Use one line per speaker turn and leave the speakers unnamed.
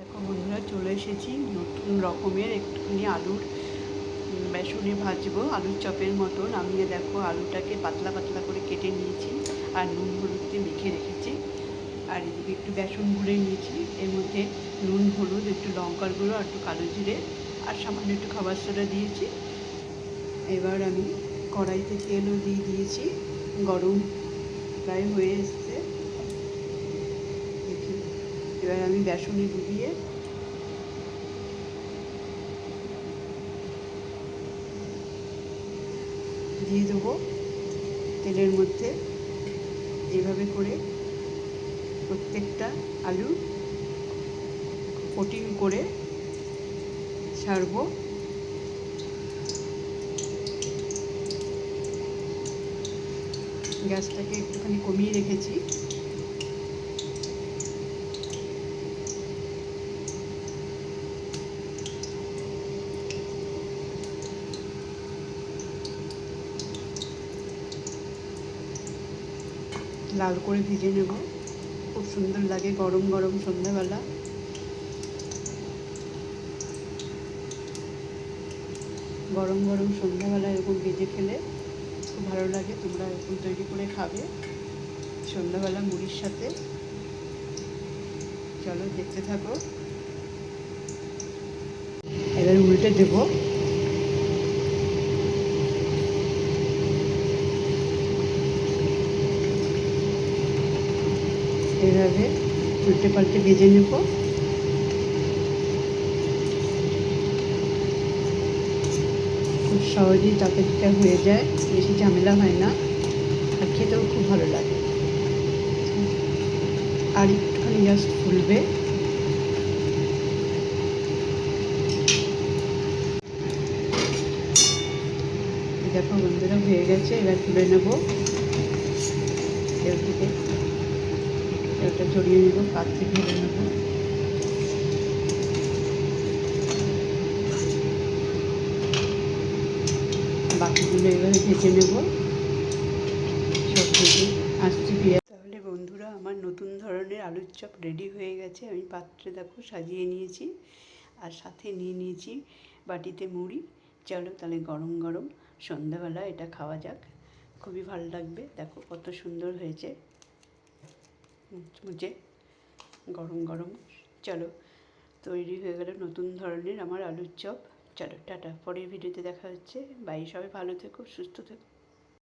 দেখো বন্ধুরা, চলে এসেছি নতুন রকমের একটুখানি আলুর বেসনে ভাজবো, আলুর চপের মতন। আমি দেখো আলুটাকে পাতলা পাতলা করে কেটে নিয়েছি আর নুন হলুদ দিয়ে মেখে রেখেছি। আর এদিকে একটু বেসন গুলে নিয়েছি, এর মধ্যে নুন হলুদ, একটু লঙ্কার গুঁড়ো আর একটু কালো জিরে আর সামান্য একটু খাবার সোডা দিয়েছি। এবার আমি কড়াইতে তেলও দিয়ে দিয়েছি, গরম প্রায় হয়ে এসছে। দেখি, এবার আমি বেসনে ডুবিয়ে দিয়ে দেবো তেলের মধ্যে। এইভাবে করে প্রত্যেকটা আলু কোটিং করে ছাড়বো। গ্যাসটাকে একটুখানি কমিয়ে রেখেছি। লাল করে ভেজে নেব, খুব সুন্দর লাগে গরম গরম সন্ধ্যাবেলা। গরম গরম সন্ধ্যাবেলা এরকম ভেজে খেলে খুব ভালো লাগে। তোমরা এরকম তৈরি করে খাবে সন্ধ্যাবেলা মুড়ির সাথে। চলো দেখতে থাকো। এবার উল্টে দেবো। এভাবে উল্টে পাল্টে ভেজে নেব। খুব সহজেই তরকারিটা হয়ে যায়, বেশি ঝামেলা হয় না, আর খেতেও খুব ভালো লাগে। আর একটুখানি জাস্ট ফুলবে। দেখো বন্ধুরা, হয়ে গেছে। এবার তুলে নেব। এর থেকে এটা ছড়িয়ে নেব, পাত্রে ঢেলে নেব। বাকিগুলো এভাবে ভেজে নেব। সব ভেজে আসছি পেঁয়াজ। তাহলে বন্ধুরা, আমার নতুন ধরনের আলুর চপ রেডি হয়ে গেছে। আমি পাত্রে দেখো সাজিয়ে নিয়েছি, আর সাথে নিয়ে নিয়েছি বাটিতে মুড়ি। চলো তাহলে গরম গরম সন্ধ্যাবেলা এটা খাওয়া যাক, খুবই ভালো লাগবে। দেখো কত সুন্দর হয়েছে, মুচমুচে গরম গরম। চলো, তৈরি হয়ে গেল নতুন ধরনের আমার আলুর চপ। চলো টাটা, পরের ভিডিওতে দেখা হচ্ছে। বাই, সবাই ভালো থেকো, সুস্থ থেকো।